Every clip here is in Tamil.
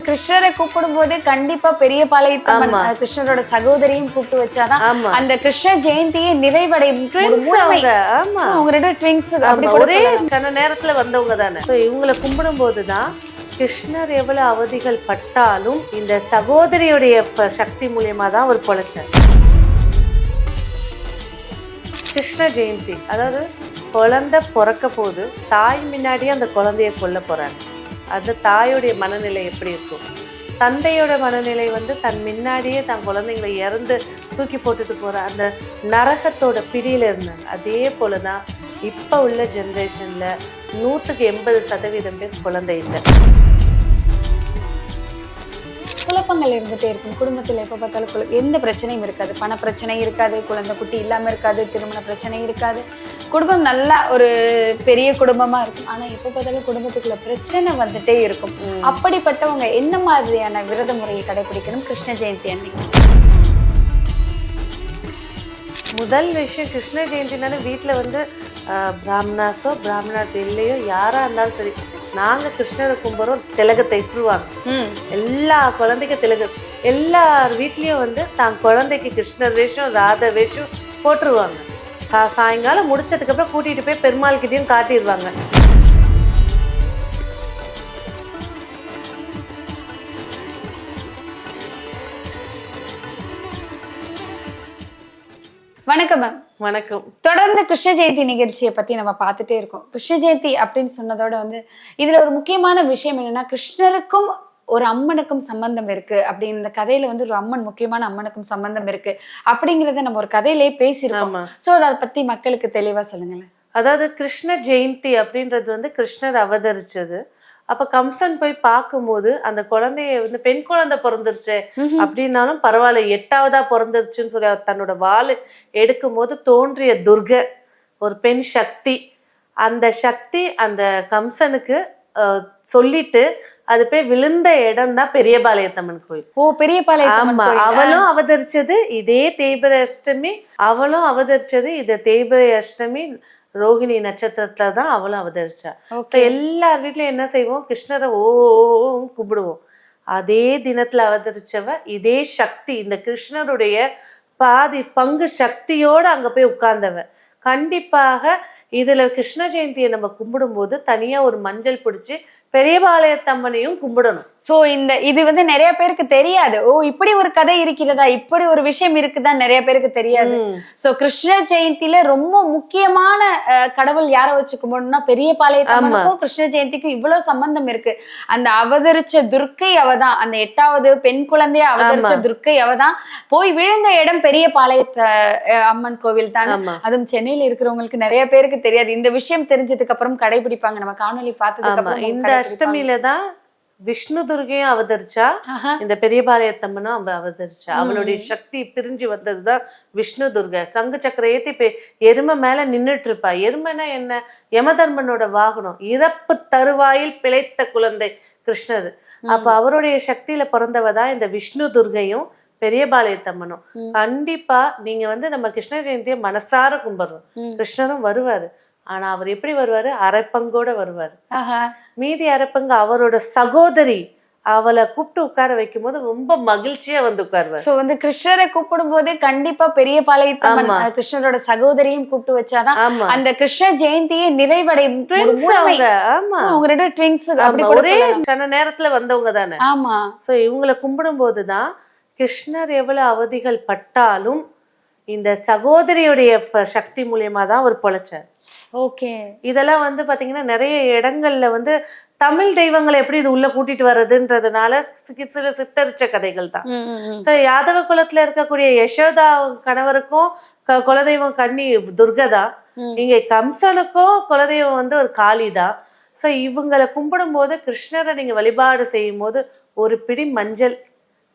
கிருஷ்ணரை கூப்பிடும் போது கண்டிப்பா பெரிய பாளையத்தம்மன் கிருஷ்ணரோட சகோதரியும் கூப்பிட்டு வச்சாதான் அந்த கிருஷ்ண ஜெயந்தியை நிறைவடையும். அவங்க ரெண்டு ட்வின்ஸ் அப்படி ஒரே சில நேரத்துல வந்தவங்க தானே. இவங்களை கும்பிடும் போதுதான் கிருஷ்ணர் எவ்வளவு அவதிகள் பட்டாலும் இந்த சகோதரியுடைய சக்தி மூலியமா தான் அவர் பொழைச்சார். கிருஷ்ண ஜெயந்தி, அதாவது குழந்தை பிறக்க போது தாய் முன்னாடியே அந்த குழந்தைய கொல்ல போறாங்க. அந்த தாயோடைய மனநிலை எப்படி இருக்கும்? தந்தையோட மனநிலை தன் முன்னாடியே தன் குழந்தைங்களை இறந்து தூக்கி போட்டுட்டு போற அந்த நரகத்தோட பிடியில இருந்தாங்க. அதே போலதான் இப்ப உள்ள ஜெனரேஷன்ல 180% பேர் குழந்தை இல்லை. குழப்பங்கள் இருந்துட்டே இருக்கும் குடும்பத்துல. எப்ப பார்த்தாலும் எந்த பிரச்சனையும் இருக்காது. பண பிரச்சனை இருக்காது, குழந்தை குட்டி இல்லாம இருக்காது, திருமண பிரச்சனை இருக்காது, குடும்பம் நல்லா ஒரு பெரிய குடும்பமா இருக்கும். ஆனா எப்ப பார்த்தாலும் குடும்பத்துக்குள்ள பிரச்சனை வந்துட்டே இருக்கும். அப்படிப்பட்டவங்க என்ன மாதிரியான விரத முறையை கடைபிடிக்கணும் கிருஷ்ண ஜெயந்தி அன்னைக்கு? முதல் விஷயம், கிருஷ்ண ஜெயந்தினால வீட்டுல பிராமணாஸ் இல்லையோ யாரா இருந்தாலும் சரி, நாங்க கிருஷ்ணரை கும்பிடுறோம், திலகத்தை இட்டுருவாங்க. எல்லா குழந்தைக்கும் திலகம். எல்லார் வீட்லயும் தான் குழந்தைக்கு கிருஷ்ணர் வேஷம் ராதா வேஷம் போட்டுருவாங்க. சாயங்காலம் முடிச்சதுக்கு அப்புறம் கூட்டிட்டு போய் பெருமாள் கிட்டையும் காட்டிடுவாங்க. வணக்கம் மேம். வணக்கம். தொடர்ந்து கிருஷ்ண ஜெயந்தி நிகழ்ச்சியை பத்தி நம்ம பார்த்துட்டே இருக்கோம். கிருஷ்ண ஜெயந்தி அப்படின்னு சொன்னதோட இதுல ஒரு முக்கியமான விஷயம் என்னன்னா, கிருஷ்ணருக்கும் ஒரு அம்மனுக்கும் சம்பந்தம் இருக்கு அப்படின்னு. இந்த கதையில ஒரு அம்மன், முக்கியமான அம்மனுக்கும் சம்பந்தம் இருக்கு அப்படிங்கறத நம்ம ஒரு கதையிலேயே பேசியிருக்கோம். சோ அதை பத்தி மக்களுக்கு தெளிவா சொல்லுங்களேன். அதாவது கிருஷ்ண ஜெயந்தி அப்படின்றது கிருஷ்ணர் அவதரிச்சது. அப்ப கம்சன் போய் பார்க்கும்போது அந்த குழந்தைய பெண் குழந்தை பிறந்துருச்சு அப்படின்னாலும் பரவாயில்ல, 8ஆவதா பிறந்துருச்சுன்னு சொல்லி தன்னோட வாள் எடுக்கும் போது தோன்றிய துர்கை ஒரு பெண் சக்தி. அந்த சக்தி அந்த கம்சனுக்கு சொல்லிட்டு அது போய் விழுந்த இடம் தான் பெரியபாளையத்தம்மன் கோயில். ஓ, பெரியபாளையம். அவளும் அவதரிச்சது இதே தேய்பிரை அஷ்டமி. தேய்பிரை அஷ்டமி ரோகிணி நட்சத்திரத்துலதான் அவளும் அவதரிச்சா. எல்லார் வீட்லயும் என்ன செய்வோம், கிருஷ்ணரை கும்பிடுவோம். அதே தினத்துல அவதரிச்சவ இதே சக்தி, இந்த கிருஷ்ணருடைய பாதி பங்கு சக்தியோட அங்க போய் உட்கார்ந்தவ. கண்டிப்பாக இதுல கிருஷ்ண ஜெயந்தியை நம்ம கும்பிடும் போது தனியா ஒரு மஞ்சள் பிடிச்சு பெரியபாளையத்தம்மனையும் கும்பிடணும். சோ இது நிறைய பேருக்கு தெரியாது. ஓ, இப்படி ஒரு கதை இருக்கிறதா, இப்படி ஒரு விஷயம் இருக்குதான் நிறைய பேருக்கு தெரியாது. சோ கிருஷ்ண ஜெயந்தியில ரொம்ப முக்கியமான கடவுள் யார வச்சு கும்பிடணும்னா பெரியபாளையத்தம்மனுக்கும் கிருஷ்ண ஜெயந்திக்கும் இவ்வளவு சம்பந்தம் இருக்கு. அந்த அவதரிச்ச துர்க்கை அவதான், அந்த 8ஆவது பெண் குழந்தைய அவதரிச்ச துர்க்கை அவதான். போய் விழுந்த இடம் பெரியபாளையத்த அம்மன் கோவில் தான். அதுவும் சென்னையில இருக்கிறவங்களுக்கு நிறைய பேருக்கு தெரியாது. இந்த விஷயம் தெரிஞ்சதுக்கு அப்புறம் கடைபிடிப்பாங்க. நம்ம காணொலி பார்த்ததுக்கு அப்புறம் அஷ்டமியில தான் விஷ்ணு துர்கையும் அவதரிச்சா, இந்த பெரியபாளையத்தம்மனும் அவதரிச்சா. அவளுடைய சக்தி பிரிஞ்சு வந்ததுதான் விஷ்ணு துர்கை. சங்கு சக்கர ஏத்தி எருமை மேல நின்னுட்டு இருப்பா. எருமைனா என்ன? யமதர்மனோட வாகனம். இறப்பு தருவாயில் பிழைத்த குழந்தை கிருஷ்ணர். அப்ப அவருடைய சக்தியில பிறந்தவதான் இந்த விஷ்ணு துர்கையும் பெரியபாளையத்தம்மனும். கண்டிப்பா நீங்க நம்ம கிருஷ்ண ஜெயந்திய மனசார கும்பிடுறோம். கிருஷ்ணரும் வருவாரு. ஆனா அவர் எப்படி வருவாரு? அரைப்பங்கோட வருவாரு. மீதி அரைப்பங்கு அவரோட சகோதரி அவளை கூப்பிட்டு உட்கார வைக்கும் போது ரொம்ப மகிழ்ச்சியா உட்காருவார். சோ கிருஷ்ணரை கூப்பிடும் போது கண்டிப்பா பெரியபாளையத்தம்மன் கிருஷ்ணரோட சகோதரியும் கூப்பிட்டு வச்சாதான் அந்த கிருஷ்ண ஜெயந்தியை நிறைவடையும். அவங்க ரெண்டு ட்வின்ஸ் அப்படி ஒரே சில நேரத்துல வந்தவங்க தானே. ஆமா. சோ இவங்களை கும்பிடும் போதுதான் கிருஷ்ணர் எவ்வளவு அவதிகள் பட்டாலும் இந்த சகோதரியுடைய சக்தி மூலியமா தான் அவர் பொழைச்சார். ஓகே. இதெல்லாம் பாத்தீங்கன்னா நிறைய இடங்கள்ல தமிழ் தெய்வங்களை எப்படி இது உள்ள கூட்டிட்டு வர்றதுன்றதுனால சில சித்தரிச்ச கதைகள் தான். யாதவ குலத்துல இருக்கக்கூடிய யசோதா கணவருக்கும் குலதெய்வம் கன்னி துர்கதான். இங்க கம்சனுக்கும் குலதெய்வம் ஒரு காளிதான். சோ இவங்களை கும்பிடும் போது கிருஷ்ணரை நீங்க வழிபாடு செய்யும் போது ஒரு பிடி மஞ்சள்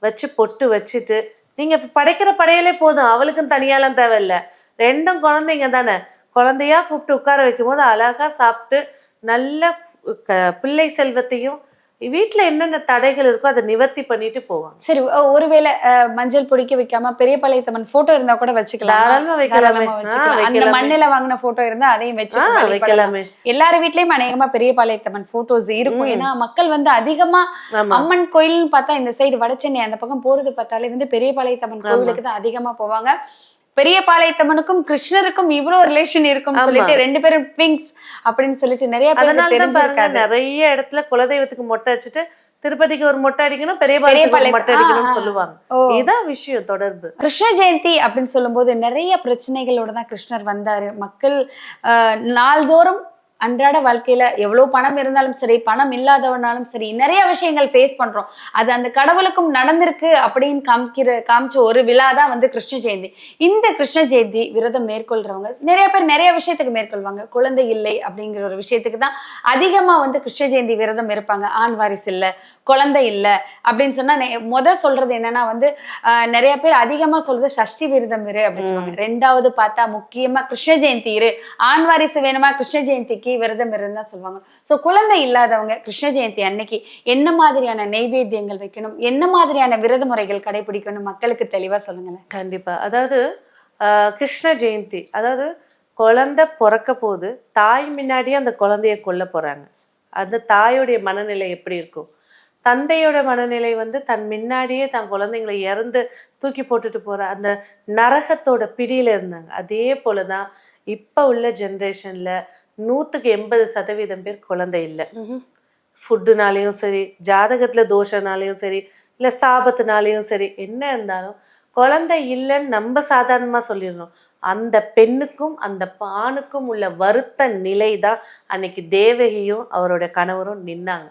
வச்சு பொட்டு வச்சுட்டு நீங்க படைக்கிற படையலே போதும். அவளுக்கும் தனியாலாம் தேவையில்லை. ரெண்டும் குழந்தைங்க தானே. குழந்தையா கூப்பிட்டு உட்கார வைக்கும் போது அழகா சாப்பிட்டு நல்ல பிள்ளை செல்வத்தையும் வீட்டுல என்னென்ன தடைகள் இருக்கோ அதை நிவர்த்தி பண்ணிட்டு போவாங்க. சரி, ஒருவேளை மஞ்சள் பொடிக்க வைக்காம பெரிய பாளையத்தம்மன் போட்டோ இருந்தா கூட வச்சுக்கலாம். தாராளமா வைக்கலாமே. அந்த மண்ணில வாங்கின போட்டோ இருந்தா அதையும் வைக்கலாமே. எல்லார் வீட்லயும் அநேகமா பெரிய பாளையத்தம்மன் போட்டோஸ் இருக்கும். ஏன்னா மக்கள் வந்து அதிகமா அம்மன் கோயில்னு பார்த்தா இந்த சைடு வடசென்னை அந்த பக்கம் போறது பார்த்தாலே வந்து பெரிய பாளையத்தம்மன் கோயிலுக்கு தான் அதிகமா போவாங்க. பெரிய பாளையத்தம்மனுக்கும் கிருஷ்ணருக்கும் இவ்வளவு ரிலேஷன் இருக்கும் சொல்லிட்டு 2 பேரும் ட்விங்ஸ் அப்படின்னு சொல்லிட்டு நிறைய பேருக்கு தெரிஞ்சிருக்காது. நிறைய இடத்துல குலதெய்வத்துக்கு மொட்டை வச்சுட்டு திருப்பதிக்கு ஒரு மொட்டை அடிக்கணும், பெரிய பாளையத்துக்கு மொட்டை அடிக்கணும்னு சொல்லுவாங்க. இதுதான் விஷயம் தொடர்பு. கிருஷ்ண ஜெயந்தி அப்படின்னு சொல்லும் போது நிறைய பிரச்சனைகளோட தான் கிருஷ்ணர் வந்தாரு. மக்கள் நாள்தோறும் அன்றாட வாழ்க்கையில எவ்வளவு பணம் இருந்தாலும் சரி, பணம் இல்லாதவனாலும் சரி, நிறைய விஷயங்கள் ஃபேஸ் பண்றோம். அது அந்த கடவுளுக்கும் நடந்திருக்கு அப்படின்னு காமிச்ச ஒரு விழா தான் வந்து கிருஷ்ண ஜெயந்தி. இந்த கிருஷ்ண ஜெயந்தி விரதம் மேற்கொள்றவங்க நிறைய பேர் நிறைய விஷயத்துக்கு மேற்கொள்வாங்க. குழந்தை இல்லை அப்படிங்கிற ஒரு விஷயத்துக்கு தான் அதிகமா வந்து கிருஷ்ண ஜெயந்தி விரதம் இருப்பாங்க. ஆண் வாரிசு இல்ல, குழந்தை இல்ல அப்படின்னு சொன்னா சொல்றது என்னன்னா வந்து நிறைய பேர் அதிகமா சொல்றது சஷ்டி விரதம் இரு அப்படின்னு சொல்லுவாங்க. 2வது பார்த்தா முக்கியமா கிருஷ்ண ஜெயந்தி இரு, ஆண் வாரிசு வேணுமா கிருஷ்ண ஜெயந்திக்கு விரதம் இருந்தா சொல்லுவாங்க. சோ குழந்தை இல்லாதவங்க கிருஷ்ண ஜெயந்தி அன்னைக்கு என்ன மாதிரியான நெய்வேத்தியங்கள் வைக்கணும், என்ன மாதிரியான விரத முறைகள் கடைபிடிக்கணும், மக்களுக்கு தெளிவா சொல்லுங்களேன். கண்டிப்பா. அதாவது கிருஷ்ண ஜெயந்தி, அதாவது குழந்தை பிறக்க போது தாய் முன்னாடியே அந்த குழந்தைய கொல்ல போறாங்க. அந்த தாயோடைய மனநிலை எப்படி இருக்கும்? தந்தையோட மனநிலை வந்து தன் முன்னாடியே தன் குழந்தைங்களை இறந்து தூக்கி போட்டுட்டு போற அந்த நரகத்தோட பிடியில இருந்தாங்க. அதே போலதான் இப்ப உள்ள ஜென்ரேஷன்ல 100% பேர் குழந்தை இல்லை. ஃபுட்டுனாலையும் சரி, ஜாதகத்துல தோஷனாலையும் சரி, இல்ல சாபத்தினாலையும் சரி, என்ன இருந்தாலும் குழந்தை இல்லைன்னு நம்ம சாதாரணமா சொல்லிடணும். அந்த பெண்ணுக்கும் அந்த ஆணுக்கும் உள்ள வருத்த நிலை தான் அன்னைக்கு தேவகியும் அவரோட கணவரும் நின்னாங்க.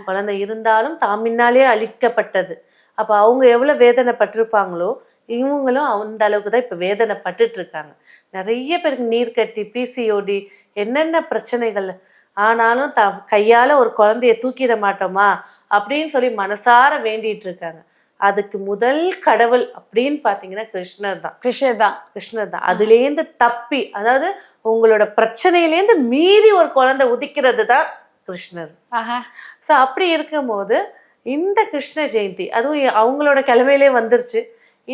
குழந்தை இருந்தாலும் தான் முன்னாலே அழிக்கப்பட்டது. அப்ப அவங்க எவ்வளவு வேதனை பட்டிருப்பாங்களோ இவங்களும் அந்த அளவுக்கு தான் இப்ப வேதனை பட்டுட்டு இருக்காங்க. நிறைய பேருக்கு நீர்க்கட்டி, பிசிஓடி, என்னென்ன பிரச்சனைகள். ஆனாலும் கையால ஒரு குழந்தைய தூக்கிட மாட்டோமா அப்படின்னு சொல்லி மனசார வேண்டிட்டு இருக்காங்க. அதுக்கு முதல் கடவுள் அப்படின்னு பாத்தீங்கன்னா கிருஷ்ணர் தான். அதுலேருந்து தப்பி, அதாவது உங்களோட பிரச்சனையிலேருந்து மீறி ஒரு குழந்தை உதிக்கிறது தான் கிருஷ்ணர். ஸோ அப்படி இருக்கும் போது இந்த கிருஷ்ண ஜெயந்தி அதுவும் அவங்களோட கிழமையிலே வந்துருச்சு.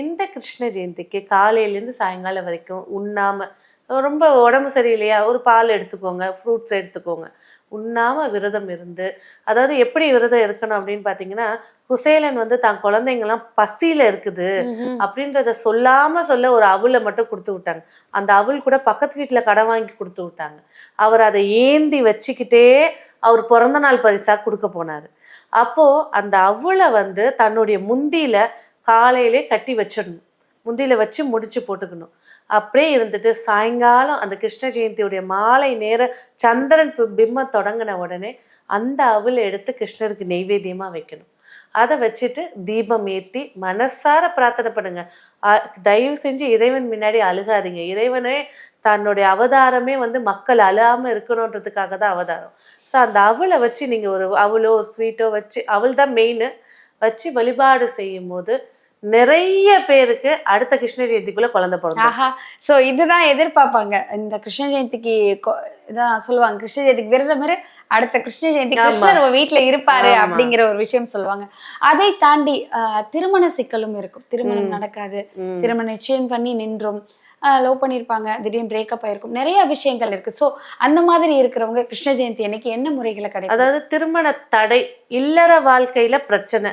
இந்த கிருஷ்ண ஜெயந்திக்கு காலையிலேருந்து சாயங்காலம் வரைக்கும் உண்ணாம, ரொம்ப உடம்பு சரியில்லையா ஒரு பால் எடுத்துக்கோங்க, ஃப்ரூட்ஸ் எடுத்துக்கோங்க, உண்ணாம விரதம் இருந்து, அதாவது எப்படி விரதம் இருக்கணும் அப்படின்னு பாத்தீங்கன்னா, குசேலன் வந்து தான் குழந்தைங்கலாம் பசியில இருக்குது அப்படின்றத சொல்ல ஒரு அவுளை மட்டும் கொடுத்து விட்டாங்க. அந்த அவுள் கூட பக்கத்து வீட்டுல கடன் வாங்கி கொடுத்து விட்டாங்க. அவர் அதை ஏந்தி வச்சுக்கிட்டே அவர் பிறந்த நாள் பரிசா கொடுக்க போனாரு. அப்போ அந்த அவுளை வந்து தன்னுடைய முந்தியில காலையிலே கட்டி வச்சிடணும், முந்தியில வச்சு முடிச்சு போட்டுக்கணும். அப்படியே இருந்துட்டு சாயங்காலம் அந்த கிருஷ்ண ஜெயந்தியுடைய மாலை நேர சந்திரன் பிம்மம் தொடங்கின உடனே அந்த அவுளை எடுத்து கிருஷ்ணருக்கு நெய்வேத்தியமா வைக்கணும். அதை வச்சுட்டு தீபம் ஏற்றி மனசார பிரார்த்தனை பண்ணுங்க. தயவு செஞ்சு இறைவன் முன்னாடி அழுகாதீங்க. இறைவனே தன்னுடைய அவதாரமே வந்து மக்கள் அழாம இருக்கணுன்றதுக்காக தான் அவதாரம். ஸோ அந்த அவளை வச்சு நீங்க ஒரு அவளோ ஒரு ஸ்வீட்டோ வச்சு, அவள் தான் மெயின், வச்சு வழிபாடு செய்யும் போது நிறைய பேருக்கு அடுத்த கிருஷ்ண ஜெயந்திக்குள்ள குழந்தை பிறந்தா. சோ இதுதான் எதிர்பார்ப்பாங்க. இந்த கிருஷ்ண ஜெயந்திக்கு இதான் சொல்லுவாங்க, கிருஷ்ண ஜெயந்திக்கு விரதம் அடுத்த கிருஷ்ண ஜெயந்தி கிருஷ்ணர் வீட்டுல இருப்பாரு அப்படிங்கிற ஒரு விஷயம் சொல்லுவாங்க. அதை தாண்டி திருமண சிக்கலும் இருக்கும். திருமணம் நடக்காது, திருமணம் நிச்சயம் பண்ணி நின்றும், லவ் பண்ணிருப்பாங்க, திடீர்னு பிரேக்கப் ஆயிருக்கும், நிறைய விஷயங்கள் இருக்கு. சோ அந்த மாதிரி இருக்கிறவங்க கிருஷ்ண ஜெயந்தி அன்னைக்கு என்ன முறைகளை கிடைக்கும்? அதாவது திருமண தடை, இல்லற வாழ்க்கையில பிரச்சனை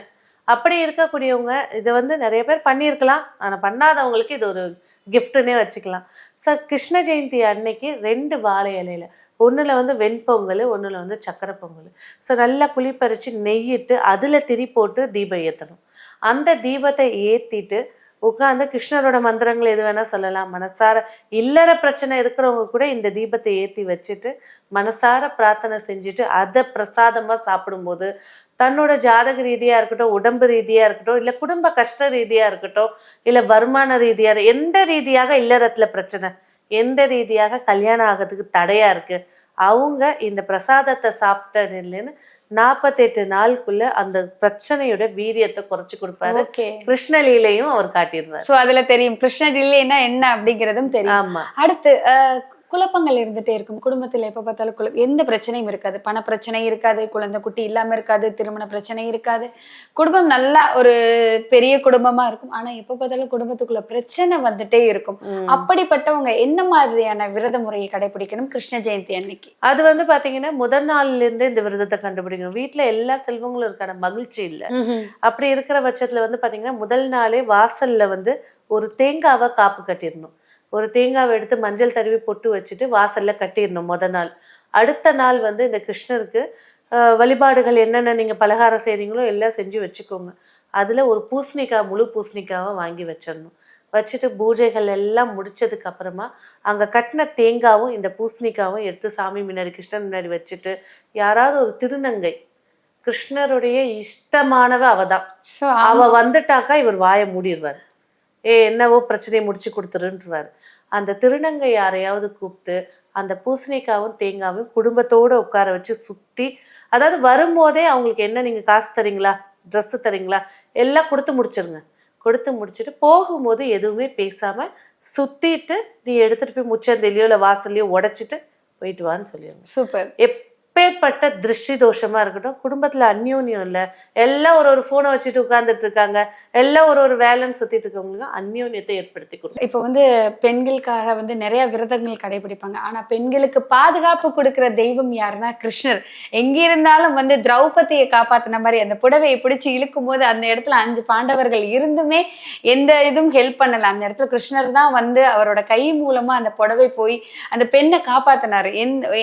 அப்படி இருக்கக்கூடியவங்க இதை வந்து நிறைய பேர் பண்ணியிருக்கலாம். ஆனா பண்ணாதவங்களுக்கு இது ஒரு கிஃப்ட்னே வச்சுக்கலாம். ஸோ கிருஷ்ண ஜெயந்தி அன்னைக்கு 2 வாழை இலையில, ஒண்ணுல வந்து வெண்பொங்கல், ஒண்ணுல வந்து சக்கரை பொங்கல். ஸோ நல்லா குளிப்பறிச்சு நெய்யிட்டு அதுல திரி போட்டு தீபம் ஏற்றணும். அந்த தீபத்தை ஏத்திட்டு உட்காந்து கிருஷ்ணரோட மந்திரங்கள் எது வேணா சொல்லலாம். மனசார இல்லற பிரச்சனை இருக்கிறவங்க கூட இந்த தீபத்தை ஏற்றி வச்சுட்டு மனசார பிரார்த்தனை செஞ்சுட்டு அதை பிரசாதமா சாப்பிடும்போது தன்னோட ஜாதக ரீதியா இருக்கட்டும், உடம்பு ரீதியா இருக்கட்டும், இல்ல குடும்ப கஷ்ட ரீதியா இருக்கட்டும், இல்ல வருமான ரீதியா, எந்த ரீதியாக இல்லறத்துல பிரச்சனை, எந்த ரீதியாக கல்யாணம் ஆகிறதுக்கு தடையா இருக்கு, அவங்க இந்த பிரசாதத்தை சாப்பிட்டதுன்னு 48 நாளுக்குள்ள அந்த பிரச்சனையோட வீரியத்தை குறைச்சு கொடுப்பாரு. கிருஷ்ணலீலையும் அவர் காட்டியிருந்தார். சோ அதுல தெரியும் கிருஷ்ணலீலைனா என்ன அப்படிங்கறதும் தெரியும். அடுத்து குழப்பங்கள் இருந்துட்டே இருக்கும் குடும்பத்துல. எப்ப பார்த்தாலும் எந்த பிரச்சனையும் இருக்காது, பண பிரச்சனை இருக்காது, குழந்தை குட்டி இல்லாம இருக்காது, திருமண பிரச்சனை இருக்காது, குடும்பம் நல்லா ஒரு பெரிய குடும்பமா இருக்கும். ஆனா எப்ப பார்த்தாலும் குடும்பத்துக்குள்ள பிரச்சனை வந்துட்டே இருக்கும். அப்படிப்பட்டவங்க என்ன மாதிரியான விரத முறையை கடைபிடிக்கணும் கிருஷ்ண ஜெயந்தி அன்னைக்கு? அது வந்து பாத்தீங்கன்னா முதல் நாள்ல இருந்தே இந்த விரதத்தை கண்டுபிடிக்கணும். வீட்டுல எல்லா செல்வங்களும் இருக்கான மகிழ்ச்சி இல்ல. அப்படி இருக்கிற பட்சத்துல வந்து பாத்தீங்கன்னா முதல் நாளே வாசல்ல வந்து ஒரு தேங்காவை காப்பு கட்டிடணும். ஒரு தேங்காவை எடுத்து மஞ்சள் தடவி பொட்டு வச்சுட்டு வாசல்ல கட்டிடணும் முதல் நாள். அடுத்த நாள் வந்து இந்த கிருஷ்ணருக்கு வழிபாடுகள் என்னென்ன நீங்க பலகாரம் செய்றீங்களோ எல்லாம் செஞ்சு வச்சுக்கோங்க. அதுல ஒரு பூசணிக்காய், முழு பூசணிக்காவை வாங்கி வச்சிடணும். வச்சுட்டு பூஜைகள் எல்லாம் முடிச்சதுக்கு அப்புறமா அங்க கட்டின தேங்காவும் இந்த பூசணிக்காவும் எடுத்து சாமி முன்னாடி, கிருஷ்ணன் முன்னாடி வச்சுட்டு, யாராவது ஒரு திருநங்கை, கிருஷ்ணருடைய இஷ்டமானவ அவதான், அவ வந்துட்டாக்கா இவர் வாயை மூடிடுவார். என்னவோ பிரச்சனையை முடிச்சு கொடுத்துருன்றாரு. அந்த திருநங்கை யாரையாவது கூப்பிட்டு அந்த பூசணிக்காவும் தேங்காவும் குடும்பத்தோட உட்கார வச்சு சுத்தி, அதாவது வரும்போதே அவங்களுக்கு என்ன நீங்க காசு தரீங்களா, ட்ரெஸ் தரீங்களா, எல்லாம் கொடுத்து முடிச்சிருங்க. கொடுத்து முடிச்சுட்டு போகும்போது எதுவுமே பேசாம சுத்திட்டு நீ எடுத்துட்டு போய் முச்சந்திலையோ இல்ல வாசல்லையோ உடைச்சிட்டு போயிட்டு வான்னு சொல்லிடுங்க. சூப்பர். எப்பேற்பட்ட திருஷ்டி தோஷமா இருக்கட்டும், குடும்பத்துல அந்யோன்யம் இல்ல, எல்லாம் ஒரு போனை வச்சுட்டு உட்கார்ந்துட்டு இருக்காங்க, எல்லாம் ஒரு வேலைன்னு சுத்திட்டு இருக்கவங்களுக்கு அந்யோன்யத்தை ஏற்படுத்தி கொடுக்கும். இப்ப வந்து பெண்களுக்காக வந்து நிறைய விரதங்கள் கடைபிடிப்பாங்க. ஆனா பெண்களுக்கு பாதுகாப்பு கொடுக்கிற தெய்வம் யாருன்னா கிருஷ்ணர். எங்க இருந்தாலும் வந்து திரௌபதியை காப்பாத்தின மாதிரி அந்த புடவையை பிடிச்சு இழுக்கும் போது அந்த இடத்துல 5 பாண்டவர்கள் இருந்துமே எந்த இதுவும் ஹெல்ப் பண்ணல. அந்த இடத்துல கிருஷ்ணர் தான் வந்து அவரோட கை மூலமா அந்த புடவை போய் அந்த பெண்ணை காப்பாத்தினாரு.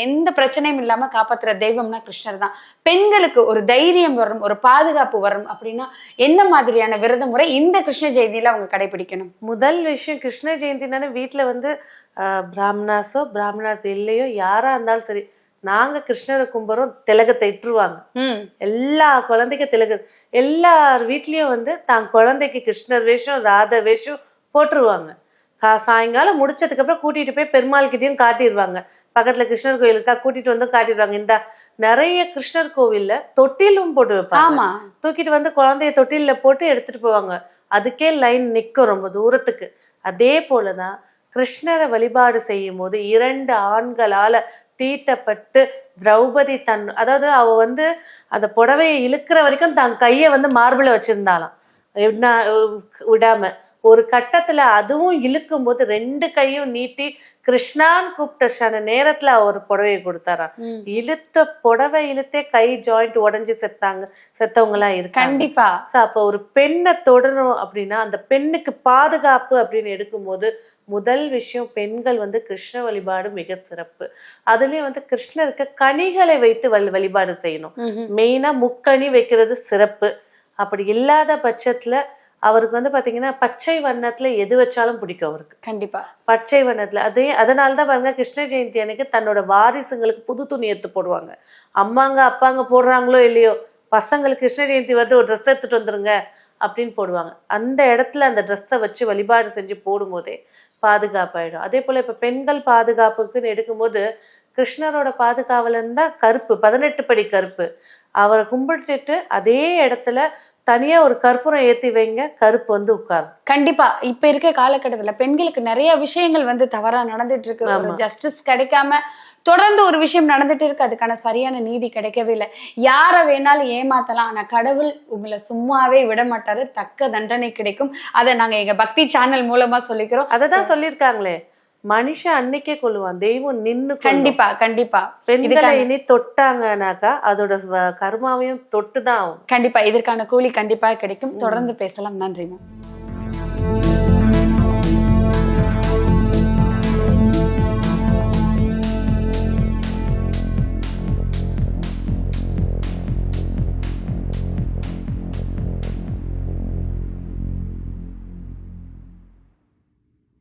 எந்த பிரச்சனையும் இல்லாம காப்பாத்துற தெய்வம்னா கிருஷ்ணர் தான். பெண்களுக்கு ஒரு தைரியம் வரணும், ஒரு பாதுகாப்பு வரணும் அப்படின்னா என்ன மாதிரியான விரத முறை இந்த கிருஷ்ண ஜெயந்தியில அவங்க கடைபிடிக்கணும்? முதல் விஷயம், கிருஷ்ண ஜெயந்தினால வீட்டுல வந்து பிராமணாஸ் இல்லையோ யாரா இருந்தாலும் சரி, நாங்க கிருஷ்ணரை கும்புறோம், திலகத்தை இட்டுருவாங்க. எல்லா குழந்தைக்கும் திலகம், எல்லார் வீட்லயும் வந்து தான் குழந்தைக்கு கிருஷ்ணர் வேஷம், ராத வேஷம் போட்டுருவாங்க. சாயங்காலம் முடிச்சதுக்கு அப்புறம் கூட்டிட்டு போய் பெருமாள் கிட்டையும் காட்டிடுவாங்க. பக்கத்துல கிருஷ்ணர் கோயிலுக்கா கூட்டிட்டு வந்து காட்டிடுவாங்க. இந்த நிறைய கிருஷ்ணர் கோவில்ல தொட்டிலும் போட்டு வைப்பாங்க. தூக்கிட்டு வந்து குழந்தைய தொட்டில போட்டு எடுத்துட்டு போவாங்க. அதுக்கே லைன் நிக்கும் ரொம்ப தூரத்துக்கு. அதே போலதான் கிருஷ்ணரை வழிபாடு செய்யும் போது 2 ஆண்களால தீட்டப்பட்டு திரௌபதி அதாவது அவ வந்து அந்த புடவையை இழுக்கிற வரைக்கும் தன் கைய வந்து மார்பிள வச்சிருந்தாலாம் விடாம. ஒரு கட்டத்துல அதுவும் இழுக்கும் போது 2 கையும் நீட்டி கிருஷ்ணான்னு கூப்பிட்ட நேரத்துல அவர் புடவையை கொடுத்தாராம். இழுத்த புடவை இழுத்தே கை ஜாயிண்ட் உடஞ்சி செத்தவங்க எல்லாம் இருக்கு. கண்டிப்பா. அப்ப ஒரு பெண்ணை தொடரும் அப்படின்னா அந்த பெண்ணுக்கு பாதுகாப்பு அப்படின்னு எடுக்கும்போது முதல் விஷயம், பெண்கள் வந்து கிருஷ்ண வழிபாடு மிக சிறப்பு. அதுலயும் வந்து கிருஷ்ணருக்கு கனிகளை வைத்து வழிபாடு செய்யணும். மெயினா முக்கணி வைக்கிறது சிறப்பு. அப்படி இல்லாத பட்சத்துல அவருக்கு வந்து பாத்தீங்கன்னா பச்சை வண்ணத்துல எது வச்சாலும் பிடிக்கும் அவருக்கு. கண்டிப்பா பச்சை வண்ணத்துல. அதனாலதான் பாருங்க கிருஷ்ண ஜெயந்தி அன்னைக்கு தன்னோட வாரிசுங்களுக்கு புது துணி எடுத்து போடுவாங்க. அம்மாங்க அப்பாங்க போடுறாங்களோ இல்லையோ, பசங்களுக்கு கிருஷ்ண ஜெயந்தி வருது ஒரு ட்ரெஸ் எடுத்துட்டு வந்துருங்க அப்படின்னு போடுவாங்க. அந்த இடத்துல அந்த ட்ரெஸ்ஸை வச்சு வழிபாடு செஞ்சு போடும் போதே பாதுகாப்பாயிடும். அதே போல இப்ப பெண்கள் பாதுகாப்புக்குன்னு எடுக்கும்போது கிருஷ்ணரோட பாதுகாவலன் தான் கருப்பு, 18 படி கருப்பு. அவரை கும்பிட்டுட்டு அதே இடத்துல தனியா ஒரு கற்பூரம் ஏத்தி வைங்க, கருப்பு வந்து உட்காரும். கண்டிப்பா. இப்ப இருக்க காலகட்டத்துல பெண்களுக்கு நிறைய விஷயங்கள் வந்து தவறா நடந்துட்டு இருக்கு. ஒரு ஜஸ்டிஸ் கிடைக்காம தொடர்ந்து ஒரு விஷயம் நடந்துட்டு இருக்கு. அதுக்கான சரியான நீதி கிடைக்கவே இல்லை. யார வேணாலும் ஏமாத்தலாம், ஆனா கடவுள் உங்களை சும்மாவே விட மாட்டாரு. தக்க தண்டனை கிடைக்கும். அதை நாங்க எங்க பக்தி சேனல் மூலமா சொல்லிக்கிறோம். அததான் சொல்லியிருக்காங்களே, மனுஷன் அன்னைக்கே கொள்ளுவான், தெய்வம் நின்னு. கண்டிப்பா கண்டிப்பா. பெண்களை இனி தொட்டாங்கனாக்கா அதோட கர்மாவையும் தொட்டுதான் ஆகும். கண்டிப்பா இதற்கான கூலி கண்டிப்பா கிடைக்கும். தொடர்ந்து பேசலாம். நன்றி மேம்.